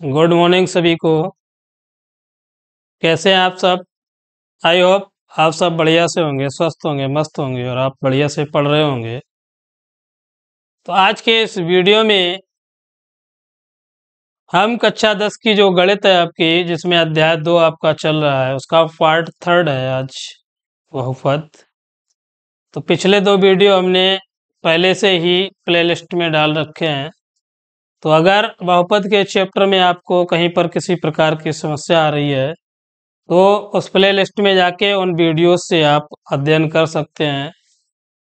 Good morning सभी को। कैसे हैं आप सब? आई होप आप सब बढ़िया से होंगे, स्वस्थ होंगे, मस्त होंगे और आप बढ़िया से पढ़ रहे होंगे। तो आज के इस वीडियो में हम कक्षा 10 की जो गणित है आपकी, जिसमें अध्याय 2 आपका चल रहा है, उसका पार्ट 3 है आज, बहुपद। तो पिछले 2 वीडियो हमने पहले से ही प्लेलिस्ट में डाल रखे हैं। तो अगर बहुपद के चैप्टर में आपको कहीं पर किसी प्रकार की समस्या आ रही है तो उस प्ले लिस्ट में जाके उन वीडियोस से आप अध्ययन कर सकते हैं।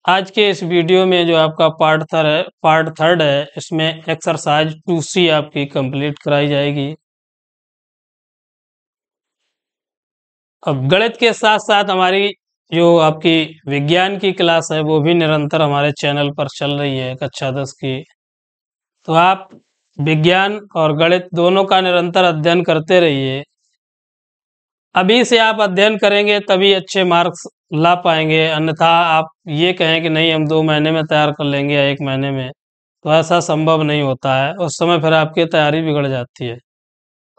आज के इस वीडियो में जो आपका पार्ट थर्ड है, इसमें एक्सरसाइज 2C आपकी कंप्लीट कराई जाएगी। अब गणित के साथ साथ हमारी जो आपकी विज्ञान की क्लास है वो भी निरंतर हमारे चैनल पर चल रही है, कक्षा 10 की। तो आप विज्ञान और गणित दोनों का निरंतर अध्ययन करते रहिए। अभी से आप अध्ययन करेंगे तभी अच्छे मार्क्स ला पाएंगे, अन्यथा आप ये कहें कि नहीं हम 2 महीने में तैयार कर लेंगे या 1 महीने में, तो ऐसा संभव नहीं होता है। उस समय फिर आपकी तैयारी बिगड़ जाती है।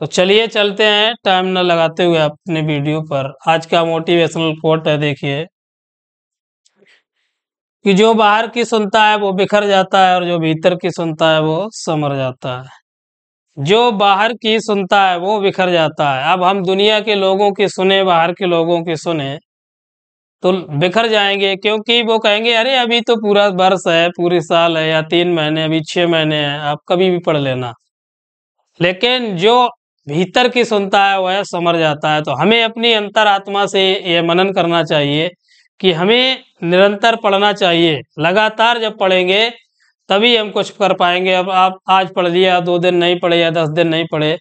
तो चलिए चलते हैं टाइम न लगाते हुए अपने वीडियो पर। आज का मोटिवेशनल कोट है, देखिए कि जो बाहर की सुनता है वो बिखर जाता है और जो भीतर की सुनता है वो समर जाता है। जो बाहर की सुनता है वो बिखर जाता है। अब हम दुनिया के लोगों की सुने, बाहर के लोगों की सुने तो बिखर जाएंगे, क्योंकि वो कहेंगे अरे अभी तो पूरा वर्ष है, पूरी साल है, या 3 महीने, अभी 6 महीने हैं, आप कभी भी पढ़ लेना। लेकिन जो भीतर की सुनता है वह समर जाता है। तो हमें अपनी अंतरात्मा से ये मनन करना चाहिए कि हमें निरंतर पढ़ना चाहिए। लगातार जब पढ़ेंगे तभी हम कुछ कर पाएंगे। अब आप आज पढ़ लिया, 2 दिन नहीं पढ़े या 10 दिन नहीं पढ़े,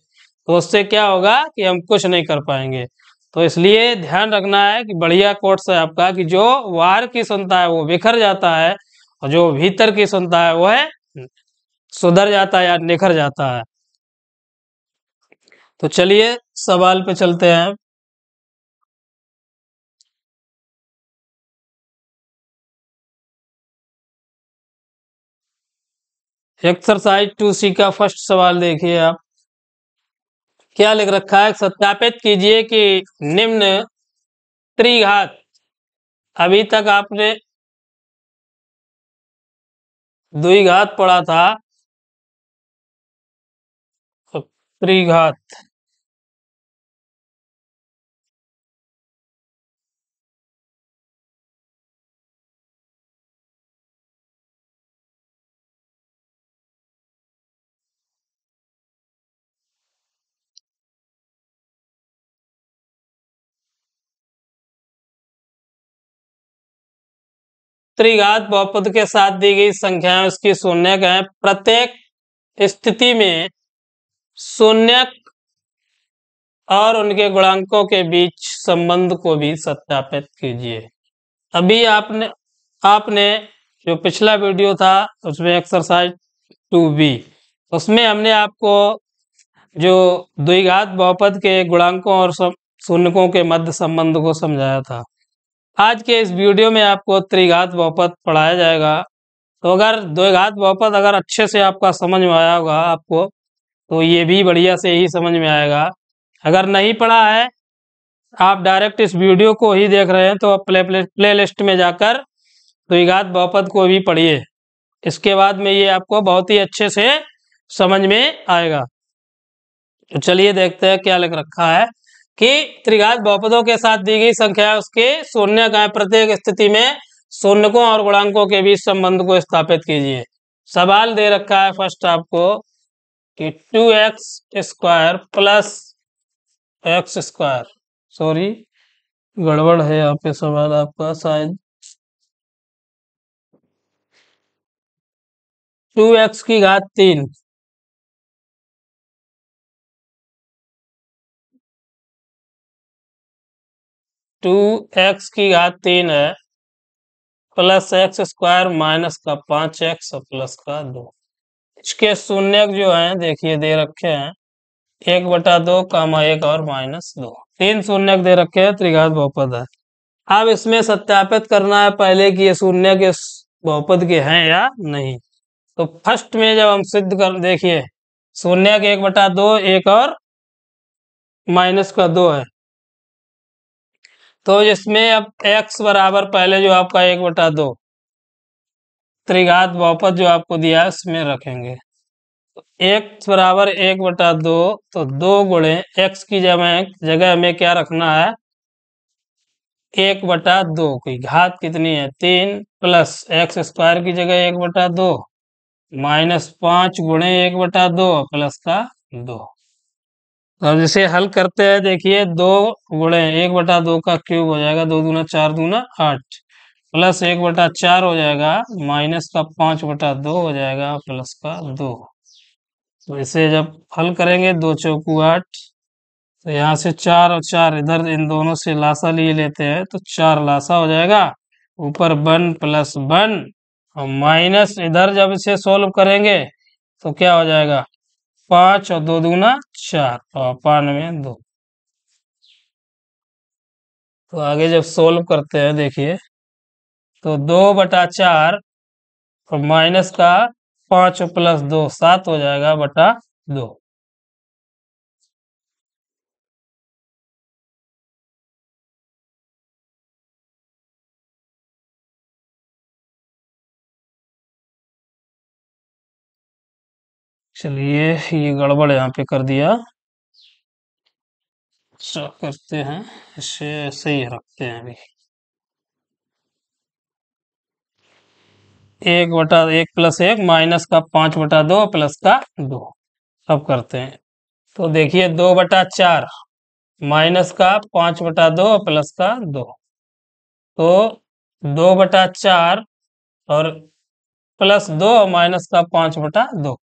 तो उससे क्या होगा कि हम कुछ नहीं कर पाएंगे। तो इसलिए ध्यान रखना है कि बढ़िया कोर्स है आपका कि जो बाहर की सुनता है वो बिखर जाता है और जो भीतर की सुनता है वो है सुधर जाता है या निखर जाता है। तो चलिए सवाल पे चलते हैं। एक्सरसाइज 2C का फर्स्ट सवाल देखिए आप, क्या लिख रखा है। सत्यापित कीजिए कि निम्न त्रिघात, अभी तक आपने द्विघात पढ़ा था, तो त्रिघात त्रिघात बहुपद के साथ दी गई संख्याएं उसकी शून्यक है। प्रत्येक स्थिति में शून्यक और उनके गुणांकों के बीच संबंध को भी सत्यापित कीजिए। अभी आपने आपने जो पिछला वीडियो था उसमें एक्सरसाइज 2B, उसमें हमने आपको जो द्विघात बहुपद के गुणांकों और शून्यकों के मध्य संबंध को समझाया था। आज के इस वीडियो में आपको त्रिघात बहुपद पढ़ाया जाएगा। तो अगर द्विघात बहुपद अगर अच्छे से आपका समझ में आया होगा आपको, तो ये भी बढ़िया से ही समझ में आएगा। अगर नहीं पढ़ा है, आप डायरेक्ट इस वीडियो को ही देख रहे हैं, तो आप प्ले लिस्ट में जाकर द्विघात बहुपद को भी पढ़िए। इसके बाद में ये आपको बहुत ही अच्छे से समझ में आएगा। तो चलिए देखते हैं क्या लिख रखा है कि त्रिघात बहुपदों के साथ दी गई संख्या उसके शून्यक है। प्रत्येक स्थिति में शून्यकों और गुणांकों के बीच संबंध को स्थापित कीजिए। सवाल दे रखा है फर्स्ट आपको कि 2x² प्लस x², सॉरी गड़बड़ है यहाँ पे सवाल आपका शायद। 2x की घात 3 2x की घात 3 है, प्लस x² माइनस का 5x और प्लस का 2। इसके शून्यक जो हैं देखिए दे रखे हैं 1/2, 1 और -2। 3 शून्यक दे रखे हैं, त्रिघात बहुपद है। अब इसमें सत्यापित करना है पहले कि ये शून्यक इस बहुपद के हैं या नहीं। तो फर्स्ट में जब हम सिद्ध कर देखिए शून्य का 1/2 एक और माइनस का 2 है। तो इसमें अब x बराबर पहले जो आपका 1/2 त्रिघात बहुपद जो आपको दिया है उसमें रखेंगे। x बराबर 1/2 तो 2 गुणे x की जगह हमें क्या रखना है, 1/2 की घात कितनी है 3 प्लस एक्स स्क्वायर की जगह 1/2 माइनस 5 गुणे 1/2 प्लस का 2। अब जिसे हल करते हैं देखिए 2 गुणे 1/2 का क्यूब हो जाएगा 2 दूना 4 दूना 8 प्लस 1/4 हो जाएगा माइनस का 5/2 हो जाएगा प्लस का 2। तो इसे जब हल करेंगे 2 चौकू 8, तो यहाँ से 4 और 4 इधर इन दोनों से लासा लिए लेते हैं तो 4 लासा हो जाएगा, ऊपर 1 प्लस 1 और माइनस इधर जब इसे सोल्व करेंगे तो क्या हो जाएगा 5 और 2 दूना 4 और 5 में 2। तो आगे जब सोल्व करते हैं देखिए तो 2/4 और माइनस का 5 प्लस 2 7 हो जाएगा बटा 2। चलिए ये गड़बड़ यहाँ पे कर दिया, अच्छा करते हैं इसे ऐसे ही रखते हैं अभी। 1/1 प्लस 1 माइनस का 5/2 प्लस का 2। अब करते हैं तो देखिए 2/4 माइनस का 5/2 प्लस का 2, तो 2/4 और प्लस 2 और माइनस का 5/2।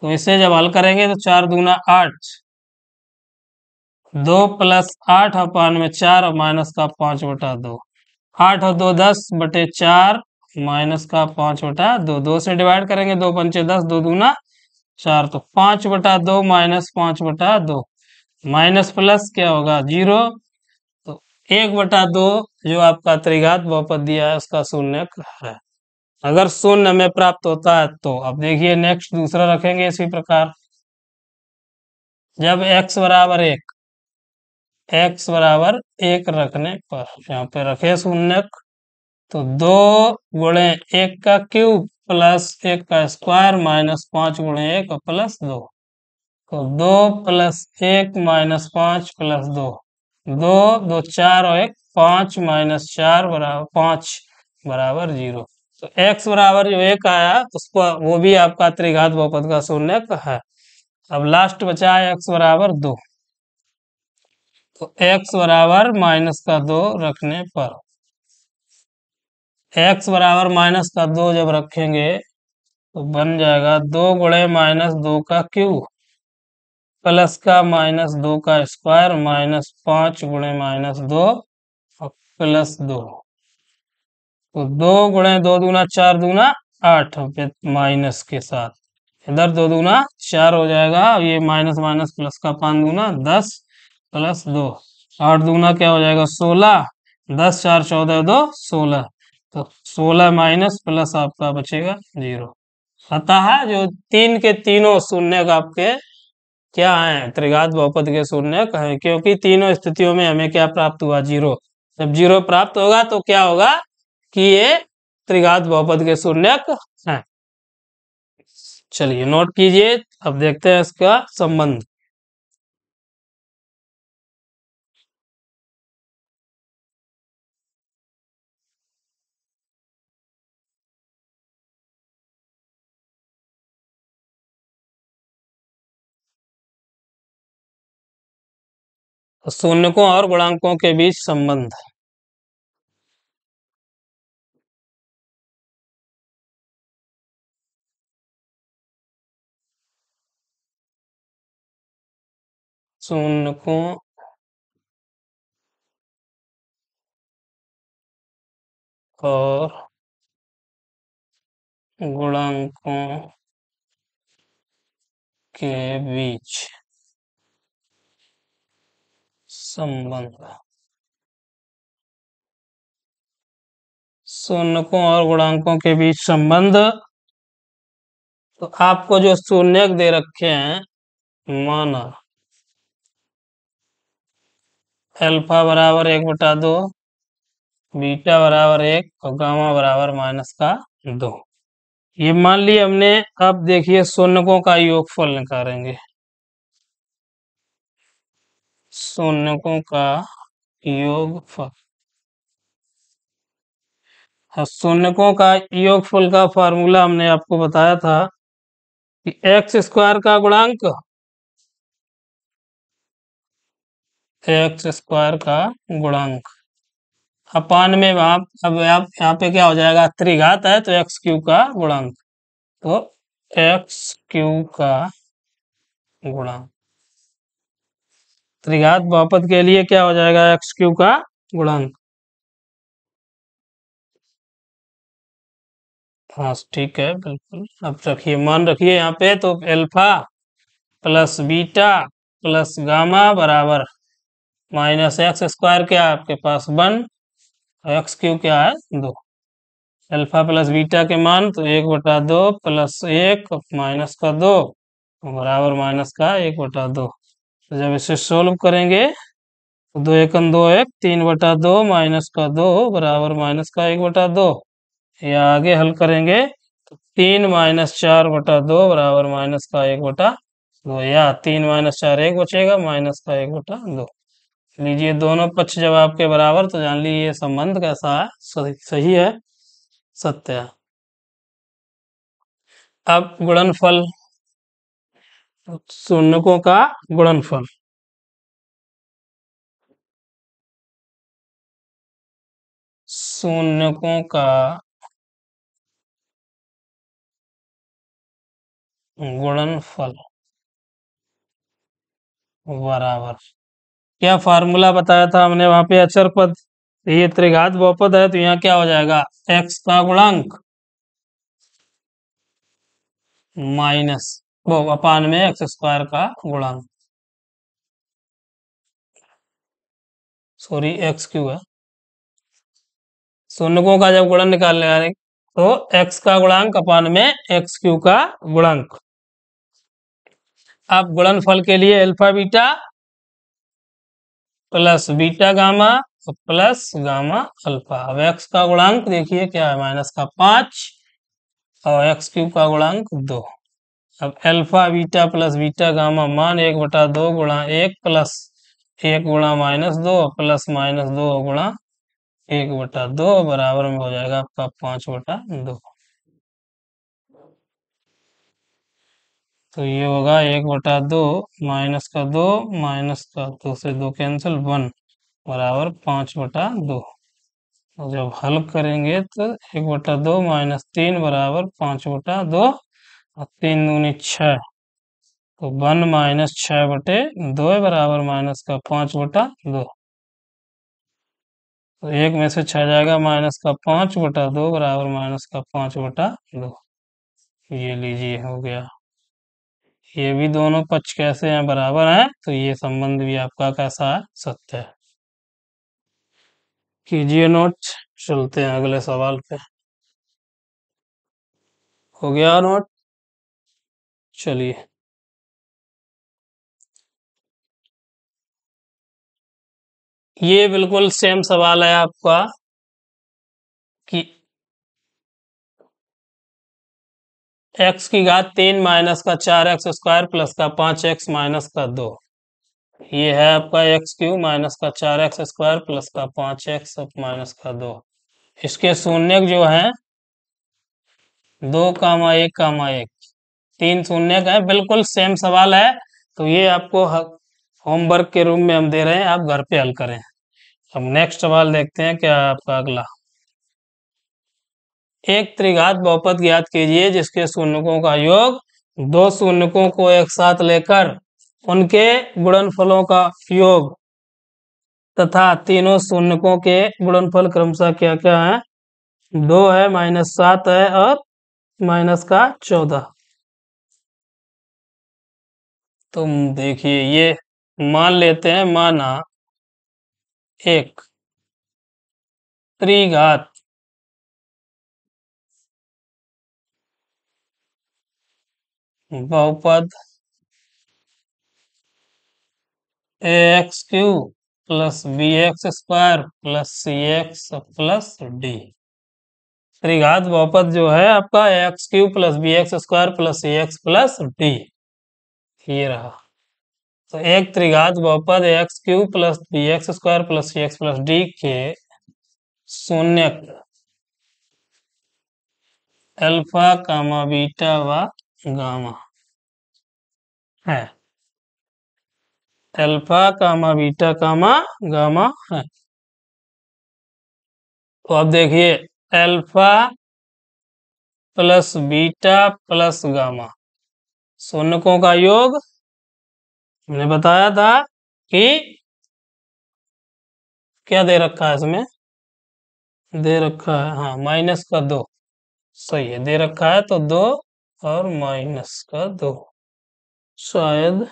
तो इसे जब हल करेंगे तो 4 दूना 8, 2 प्लस 8 और 5 में 4 और माइनस का 5/2, 8 और 2 10/4 माइनस का 5/2, 2 से डिवाइड करेंगे 2 पंचे 10, 2 दूना 4, तो 5/2 माइनस 5/2 माइनस प्लस क्या होगा 0। तो 1/2 जो आपका त्रिघात बहुपद दिया है उसका शून्य है। अगर शून्य में प्राप्त होता है तो अब देखिए नेक्स्ट दूसरा रखेंगे इसी प्रकार। जब x बराबर 1, x बराबर 1 रखने पर यहाँ पे रखे शून्य, तो 2 गुणे 1 का क्यूब प्लस 1 का स्क्वायर माइनस 5 गुणे 1 प्लस 2, तो 2 प्लस 1 माइनस 5 प्लस 2, 2 2 4 और 1 5 माइनस 4 बराबर 5 बराबर 0। तो x बराबर जो 1 आया उसको वो भी आपका त्रिघात बहुपद का शून्य है। अब लास्ट बचा है x बराबर 2, तो x बराबर माइनस का 2 रखने पर x बराबर माइनस का 2 जब रखेंगे तो बन जाएगा 2 गुणे माइनस 2 का क्यूब प्लस का माइनस 2 का स्क्वायर माइनस 5 गुणे माइनस 2 और प्लस 2, तो 2 गुणे 2 दूना 4 दूना 8 माइनस के साथ इधर 2 दूना 4 हो जाएगा, ये माइनस माइनस प्लस का 5 दूना 10 प्लस 2, 8 दूना क्या हो जाएगा 16, 10 4 14 2 16, तो 16 माइनस प्लस आपका बचेगा 0। अतः जो तीन के तीनों शून्य आपके क्या है त्रिघात बहुपद के शून्य है, क्योंकि तीनों स्थितियों में हमें क्या प्राप्त हुआ 0। जब 0 प्राप्त होगा तो क्या होगा कि ये त्रिघात बहुपद के शून्य है। चलिए नोट कीजिए, अब देखते हैं इसका संबंध। शून्यकों और गुणांकों के बीच संबंध। शून्यकों और गुणांकों के बीच संबंध। शून्यकों और गुणांकों के बीच संबंध तो आपको जो शून्यक दे रखे हैं, माना अल्फा बराबर 1/2, बीटा बराबर 1 और गामा बराबर -2। ये मान लिया हमने। अब देखिए शून्यकों का योगफल निकालेंगे। शून्यकों का योगफल। हाँ, शून्यकों का योगफल का फार्मूला हमने आपको बताया था कि x² का गुणांक अपान में आप अब आप यहाँ पे क्या हो जाएगा, त्रिघात है तो x³ का गुणांक, तो x³ का गुणांक। त्रिघात बहुपद के लिए क्या हो जाएगा, x³ का गुणांक। हाँ ठीक है, बिल्कुल। अब रखिए, मान रखिए यहाँ पे, तो alpha plus beta plus gamma बराबर -x² क्या है आपके पास 1, x³ क्या है 2। अल्फा प्लस बीटा के मान तो 1/2 प्लस 1 -2 बराबर -1/2। तो जब इसे सोल्व करेंगे तो 2 एकम 2 1, 3/2 -2 बराबर -1/2। या आगे हल करेंगे तो 3 -4/2 बराबर -1/2, या 3 -4 1 बचेगा -1/2। लीजिए दोनों पक्ष जब आपके बराबर, तो जान लीजिए ये संबंध कैसा है, सही है, सत्य है। अब गुणनफल, शून्यकों का गुणनफल। शून्यकों का गुणनफल बराबर, क्या फार्मूला बताया था हमने वहां पे, अचर पद। ये त्रिघात बहुपद है तो यहाँ क्या हो जाएगा, x का गुणांक माइनस वो अपान में x² का गुणांक, सॉरी x³ है। शून्यकों का जब गुणन निकालने आए तो x का गुणांक अपान में x³ का गुणांक। अब गुणनफल के लिए alpha beta plus beta gamma plus gamma alpha. अब x का गुणांक देखिए क्या है, -5 और x³ का गुणांक 2। अब alpha beta plus beta gamma मान 1/2 गुणा 1 प्लस 1 गुणा -2 प्लस -2 गुणा 1/2 बराबर में हो जाएगा आपका 5/2। तो ये होगा 1/2 -2 -2 से 2 कैंसिल 1 बराबर 5/2। तो जब हल करेंगे तो 1/2 -3 बराबर 5/2 और 3 दूनी 6, तो 1 -6/2 बराबर -5/2। तो 1 में से 6 जाएगा -5/2 बराबर -5/2। ये लीजिए हो गया। ये भी दोनों पक्ष कैसे हैं, बराबर हैं, तो ये संबंध भी आपका कैसा है, सत्य है। कीजिए नोट, चलते हैं अगले सवाल पे। हो गया नोट, चलिए। ये बिल्कुल सेम सवाल है आपका कि x की घात 3 माइनस का 4x² प्लस का 5x माइनस का 2। ये है आपका x³ माइनस का 4x² प्लस का 5x माइनस का 2। इसके शून्यक जो है 2,1,1, 3 शून्यक है। बिल्कुल सेम सवाल है, तो ये आपको होमवर्क के रूम में हम दे रहे हैं, आप घर पे हल करें। अब नेक्स्ट सवाल देखते हैं क्या है आपका अगला। एक त्रिघात बहुपद ज्ञात कीजिए जिसके शून्यकों का योग 2 शून्यकों को एक साथ लेकर उनके गुणनफलों का योग तथा तीनों शून्यकों के गुणनफल क्रमशः क्या क्या है, 2 है, -7 है और -14। तुम देखिए, ये मान लेते हैं, माना एक त्रिघात बहुपद ax³ plus bx² plus cx plus d। त्रिघात बहुपद जो है आपका ax³ plus bx² plus cx plus d, ये रहा। तो एक त्रिघात बहुपद ax³ plus bx² plus cx plus d के शून्यक अल्फा कामा बीटा व गामा है। Alpha comma beta comma gamma है। तो अब देखिए alpha plus beta plus gamma शून्यकों का योग, मैंने बताया था कि क्या दे रखा है इसमें, दे रखा है हाँ -2, सही है, दे रखा है तो 2 और -2 शायद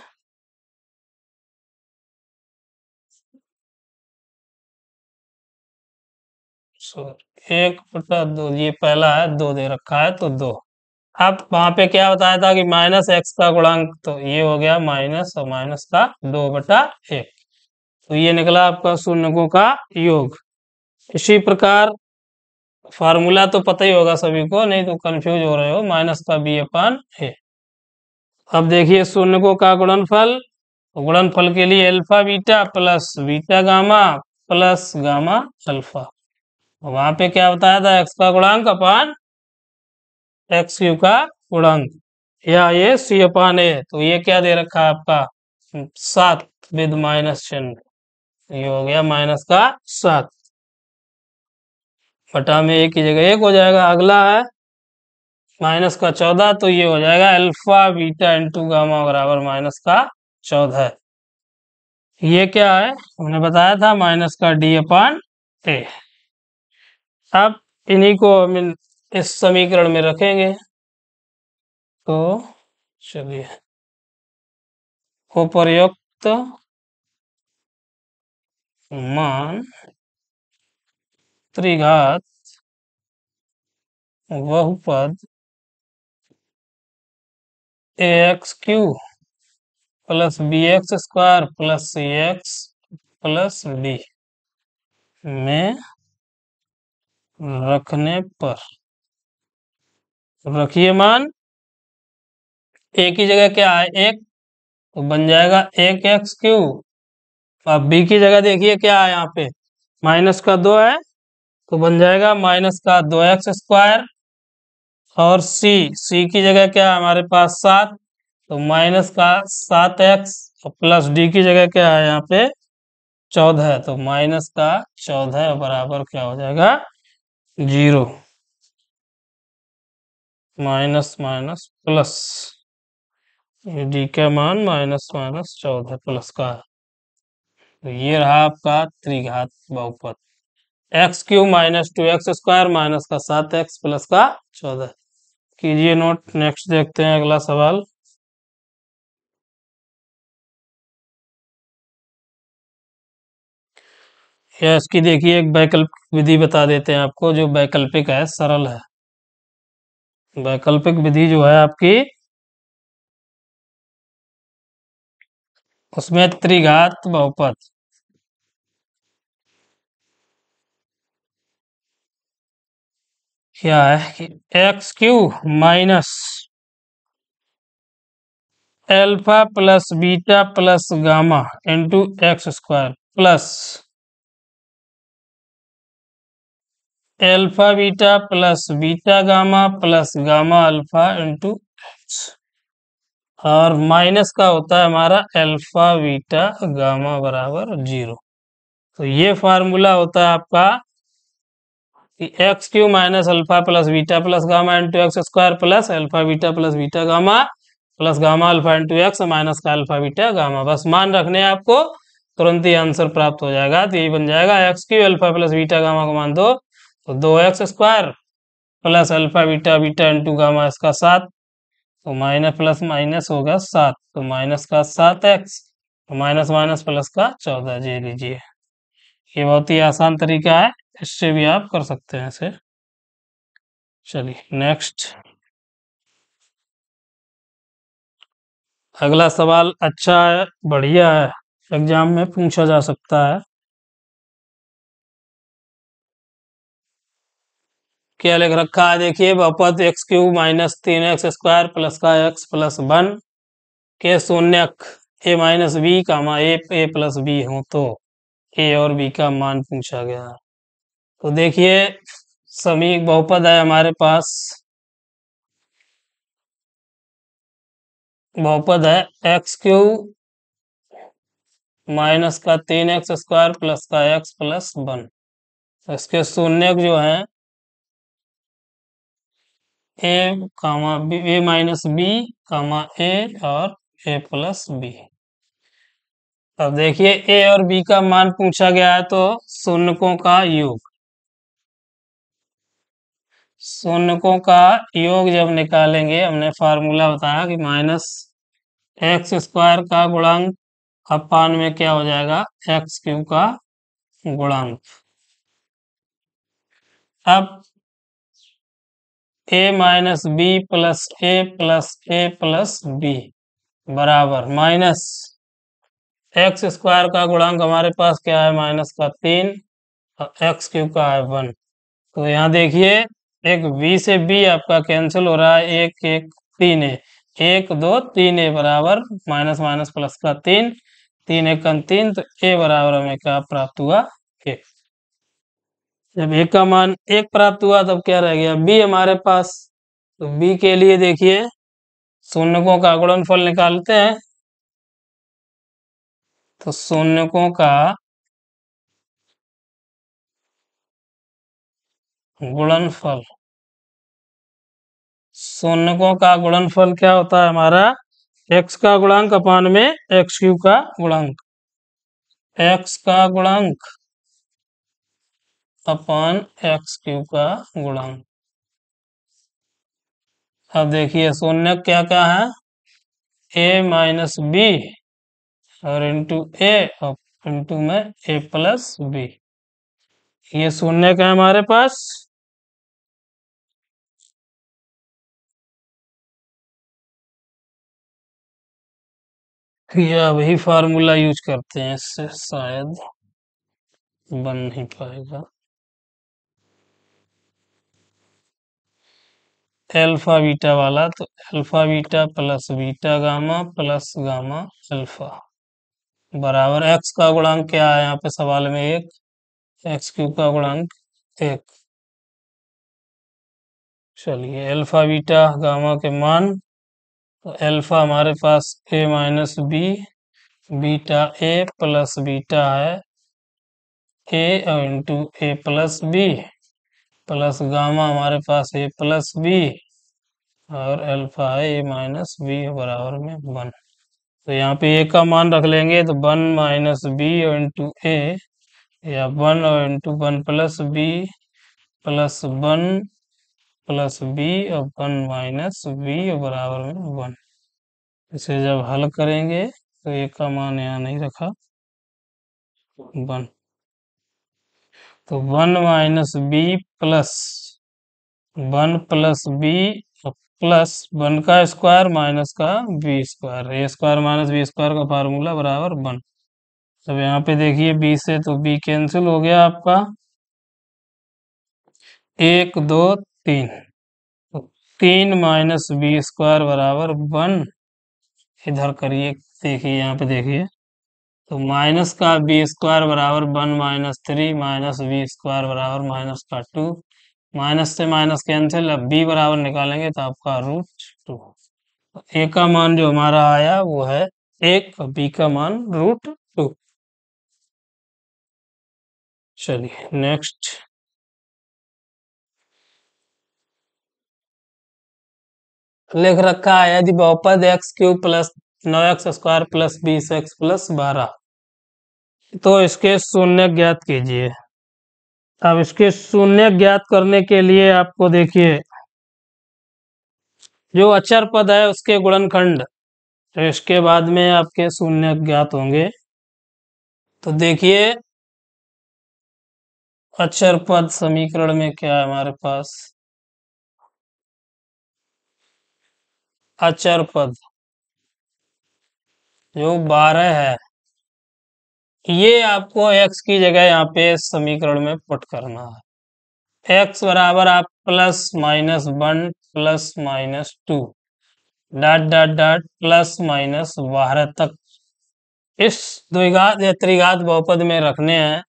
सॉरी 1/2, ये पहला है 2 दे रखा है तो 2। अब वहां पे क्या बताया था कि -x का गुणांक, तो ये हो गया माइनस और माइनस का 2/1, तो ये निकला आपका शून्यकों का योग। इसी प्रकार फार्मूला तो पता ही होगा सभी को, नहीं तो कंफ्यूज हो रहे हो, माइनस का b/a। अब देखिए शून्यकों का गुणनफल, गुणनफल के लिए alpha beta plus beta gamma plus gamma alpha. वहां पे क्या बताया था, x का गुणांक अपान x³ का गुणांक, या ये c/a। तो ये क्या दे रखा है आपका 7 विद माइनस चिन्ह, ये हो गया -7 बटा में एक की जगह 1 हो जाएगा। अगला है -14, तो ये हो जाएगा अल्फा बीटा इंटू गामा बराबर -14। ये क्या है, हमने बताया था -d/a। अब इन्हीं को हम इस समीकरण में रखेंगे, तो चलिए उपर्युक्त मान त्रिघात बहुपद ax³ plus bx² plus cx plus d में रखने पर, रखिए मान a की जगह क्या है 1, तो बन जाएगा 1x³। अब b की जगह देखिए क्या है, यहाँ पे -2 है, तो बन जाएगा -2x²। और c की जगह क्या है हमारे पास 7, तो -7x प्लस d की जगह क्या है यहाँ पे 14 है, तो -14 बराबर क्या हो जाएगा 0, माइनस माइनस प्लस, d का मान -14 प्लस का है। तो ये रहा आपका त्रिघात बहुपद x³ -2x² माइनस का 7x प्लस का 14। कीजिए नोट। नेक्स्ट देखते हैं अगला सवाल। या इसकी देखिए एक वैकल्पिक विधि बता देते हैं आपको, जो वैकल्पिक है, सरल है। वैकल्पिक विधि जो है आपकी, उसमें त्रिघात बहुपद क्या है कि x³ minus alpha plus beta plus gamma into x² plus alpha beta plus beta gamma plus gamma alpha into x, और माइनस का होता है हमारा अल्फा बीटा गामा बराबर 0। तो ये फार्मूला होता है आपका कि x³ minus alpha plus beta plus gamma into x² plus alpha beta plus beta gamma plus gamma alpha into x minus का अल्फा बीटा गामा। बस मान रखने हैं आपको, तुरंत ही आंसर प्राप्त हो जाएगा। तो यही बन जाएगा x³ alpha plus beta gamma को मान दो, तो 2x² plus alpha beta beta into gamma इसका 7, तो माइनस प्लस माइनस होगा 7, तो माइनस का 7x, तो माइनस माइनस प्लस का 14 जी लीजिए। ये बहुत ही आसान तरीका है, इससे भी आप कर सकते हैं इसे। चलिए नेक्स्ट। अगला सवाल अच्छा है, बढ़िया है, एग्जाम में पूछा जा सकता है। क्या लिख रखा है देखिए, बहुपद x cube minus 3x² plus का एक्स प्लस 1 के शून्यक ए माइनस बी कामा ए प्लस बी हो तो ए और बी का मान पूछा गया है। तो देखिए सभी बहुपद है हमारे पास, बहुपद है एक्स क्यूब माइनस का 3x² प्लस का एक्स प्लस 1। इसके शून्यक जो है ए कामा बी, ए माइनस बी कामा ए और ए प्लस बी। अब देखिए ए और बी का मान पूछा गया है, तो शून्यकों का योग, शून्यकों का योग जब निकालेंगे, हमने फार्मूला बताया कि माइनस x² का गुणांक अपान में क्या हो जाएगा, एक्स क्यूब का गुणांक। अब ए माइनस बी प्लस ए प्लस बी बराबर माइनस x² का गुणांक हमारे पास क्या है, माइनस का 3 और एक्स क्यूब का है 1। तो यहाँ देखिए एक बी से बी आपका कैंसिल हो रहा है, एक एक 3 है, 1 2 3 ए बराबर माइनस माइनस प्लस का 3, 3 एक 3, तो ए बराबर हमें क्या प्राप्त हुआ, 1। जब ए का मान 1 प्राप्त हुआ तब क्या रह गया, बी हमारे पास। तो बी के लिए देखिए शून्यकों का गुणनफल निकालते हैं। तो शून्यकों का गुणनफल, शून्यकों का गुणनफल क्या होता है हमारा, एक्स का गुणांक अपान में एक्स क्यूब का गुणांक, एक्स का गुणांक अपान एक्स क्यूब का गुणांक। अब देखिए शून्य क्या क्या है, ए माइनस बी और इंटू ए और इंटू में ए प्लस बी, ये शून्य का है हमारे पास। या वही फार्मूला यूज करते हैं, इससे शायद बन नहीं पाएगा। अल्फा बीटा वाला, तो alpha beta plus beta gamma plus gamma alpha बराबर एक्स का गुणांक क्या है यहाँ पे सवाल में, 1, एक्स क्यूब का गुणांक 1। चलिए अल्फा बीटा गामा के मान, तो अल्फा हमारे पास A minus B, beta A plus beta है ए और into A plus B, plus gamma हमारे पास ए प्लस बी और अल्फा है ए माइनस बी बराबर में 1। तो यहाँ पे ए का मान रख लेंगे, तो 1 माइनस बी और इंटू ए, या 1 और into 1 plus B plus 1 plus B और 1 माइनस बी बराबर में 1। इसे जब हल करेंगे तो ए का मान यहाँ नहीं रखा, 1। तो 1 minus B plus 1 plus B plus 1 का स्क्वायर माइनस का B square, A square minus B square का फार्मूला बराबर 1। अब यहाँ पे देखिए बी से तो बी कैंसिल हो गया आपका, 1 2 3, तो 3 माइनस बी स्क्वायर बराबर 1। इधर करिए, देखिए यहाँ पे देखिए, तो माइनस का बी स्क्वायर बराबर 1 माइनस 3 माइनस बी स्क्वायर बराबर माइनस का 2, माइनस से माइनस कैंसिल, अब बी बराबर निकालेंगे तो आपका √2। ए का मान जो हमारा आया वो है 1 और बी का मान √2। चलिए नेक्स्ट, लिख रखा है यदि बहुपद x cube plus 9x² plus 20x plus 12, तो इसके शून्य ज्ञात कीजिए। अब इसके शून्य ज्ञात करने के लिए आपको देखिए जो अचर पद है उसके गुणनखंड, तो इसके बाद में आपके शून्य ज्ञात होंगे। तो देखिए अचर पद समीकरण में क्या है हमारे पास, अचर पद जो 12 है, ये आपको x की जगह यहाँ पे समीकरण में पुट करना है। x बराबर आप +-1 +-2 डॉट डॉट डॉट +-12 तक इस द्विघात या त्रिघात बहुपद में रखने हैं।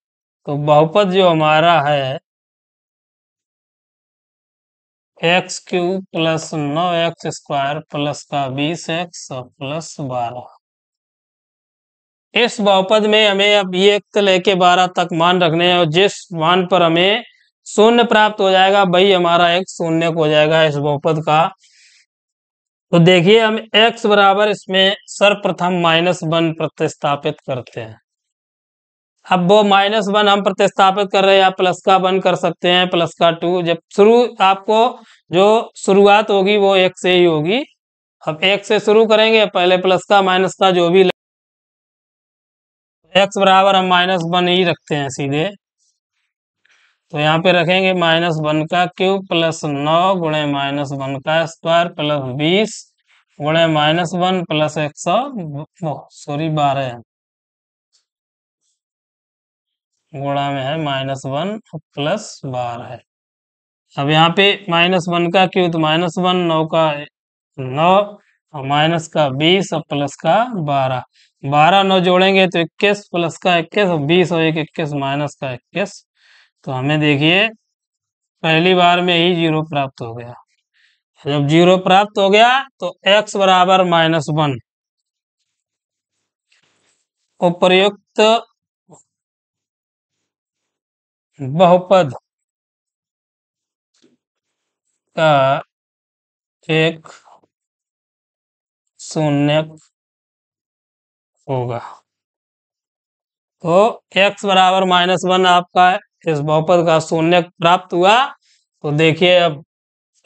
तो बहुपद जो हमारा है x³ + 9x² प्लस का 20x प्लस 12। इस बहुपद में हमें अब ये 1 से लेके 12 तक मान रखने हैं और जिस मान पर हमें शून्य प्राप्त हो जाएगा वही हमारा एक शून्य हो जाएगा इस बहुपद का। तो देखिए हम x बराबर इसमें सर्वप्रथम -1 प्रतिस्थापित करते हैं। अब वो -1 हम प्रतिस्थापित कर रहे हैं, आप प्लस का 1 कर सकते हैं, प्लस का 2। जब आपको जो शुरुआत होगी वो 1 से ही होगी। अब 1 से शुरू करेंगे, पहले प्लस का माइनस का जो भी x बराबर हम -1 ही रखते हैं सीधे। तो यहाँ पे रखेंगे -1 का क्यूब प्लस 9 गुणे -1 का स्क्वायर प्लस 20 गुणे -1 प्लस 12 गुणा में है -1 प्लस 12 है। अब यहाँ पे -1 का क्यूब तो -1, 9 का 9 और माइनस का 20 और प्लस का 12। 12 9 जोड़ेंगे तो 21 प्लस का 21 और 20 और 1 21 माइनस का 21। तो हमें देखिए पहली बार में ही 0 प्राप्त हो गया। जब 0 प्राप्त हो गया तो x बराबर -1 उपर्युक्त बहुपद का एक शून्यक होगा। तो x बराबर -1 आपका इस बहुपद का शून्यक प्राप्त हुआ। तो देखिए अब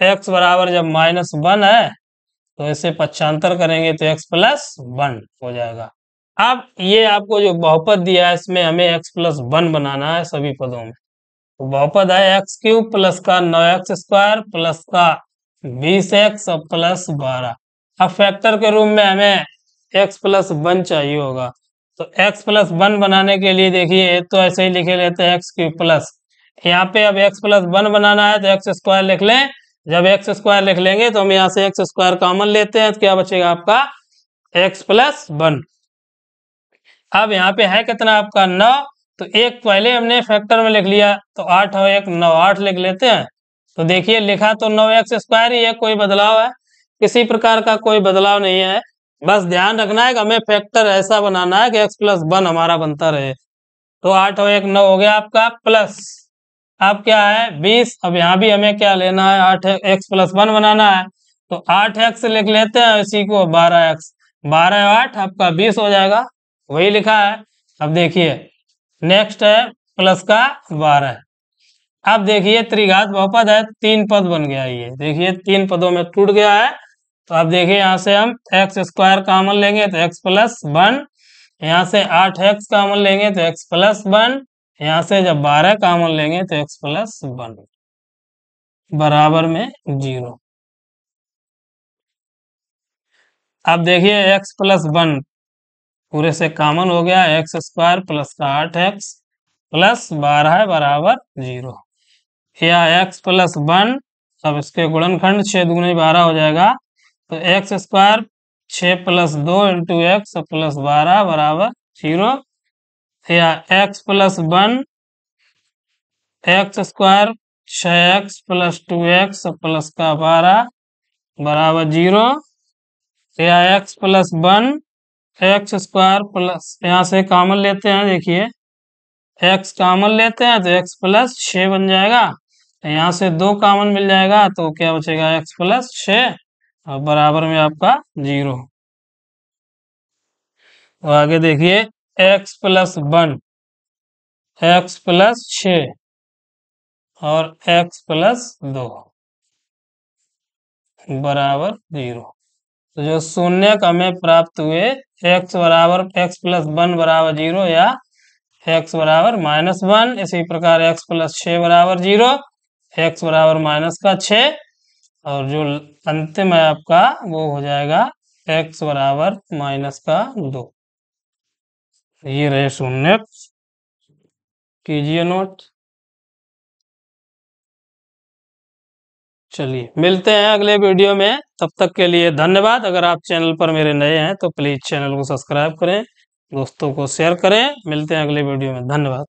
x बराबर जब -1 है तो इसे पक्षांतर करेंगे तो x + 1 हो जाएगा। अब ये आपको जो बहुपद दिया है इसमें हमें x + 1 बनाना है सभी पदों में। तो बहुपद है x³ प्लस का 9x² प्लस का 20x और प्लस 12। अब फैक्टर के रूप में हमें x + 1 चाहिए होगा। तो x + 1 बनाने के लिए देखिए तो ऐसे ही लिखे लेते हैं x³ प्लस, यहाँ पे अब x + 1 बनाना है तो x² लिख लें। जब x² लिख लेंगे तो हम यहाँ से x² कॉमन लेते हैं तो क्या बचेगा आपका x + 1। अब यहाँ पे है कितना आपका 9, तो एक पहले हमने फैक्टर में लिख लिया तो 8 और 1 9, 8 लिख लेते हैं। तो देखिए लिखा तो 9x² ही है, कोई बदलाव है किसी प्रकार का कोई बदलाव नहीं है। बस ध्यान रखना है कि हमें फैक्टर ऐसा बनाना है कि x + 1 हमारा बनता रहे। तो 8 और 1 9 हो गया आपका प्लस, अब क्या है 20। अब यहाँ भी हमें क्या लेना है 8x + 1 बनाना है तो 8x लिख लेते हैं, इसी को 12x, 12 और 8 आपका 20 हो जाएगा, वही लिखा है। अब देखिए नेक्स्ट है प्लस का 12। अब देखिए त्रिघात बहुपद है, 3 पद बन गया, ये देखिए 3 पदों में टूट गया है। तो अब देखिए यहाँ से हम x² कॉमन लेंगे तो x + 1, यहाँ से 8x कॉमन लेंगे तो x + 1, यहाँ से जब 12 कॉमन लेंगे तो x + 1 बराबर में 0। अब देखिए x + 1 पूरे से कॉमन हो गया, x² प्लस का 8x प्लस 12 बराबर 0। या x + 1, अब इसके गुणनखंड 6 दूनी 12 हो जाएगा तो x² 6 + 2 × x प्लस 12 बराबर 0। या x + 1 x² 6x + 2x plus का 12 बराबर 0। या x + 1 x² प्लस, यहाँ से कॉमन लेते हैं, देखिए x कॉमन लेते हैं तो x + 6 बन जाएगा। यहाँ से 2 कॉमन मिल जाएगा तो क्या बचेगा x + 6 और बराबर में आपका 0। तो आगे देखिए x + 1 x + 6 और x + 2 बराबर 0। तो जो शून्यक हमें प्राप्त हुए x बराबर x + 1 बराबर 0 या x बराबर -1, इसी प्रकार x + 6 बराबर 0, x बराबर -6 और जो अंतिम है आपका वो हो जाएगा x बराबर -2। ये रहे शून्य, कीजिए नोट। चलिए मिलते हैं अगले वीडियो में, तब तक के लिए धन्यवाद। अगर आप चैनल पर मेरे नए हैं तो प्लीज़ चैनल को सब्सक्राइब करें, दोस्तों को शेयर करें। मिलते हैं अगले वीडियो में, धन्यवाद।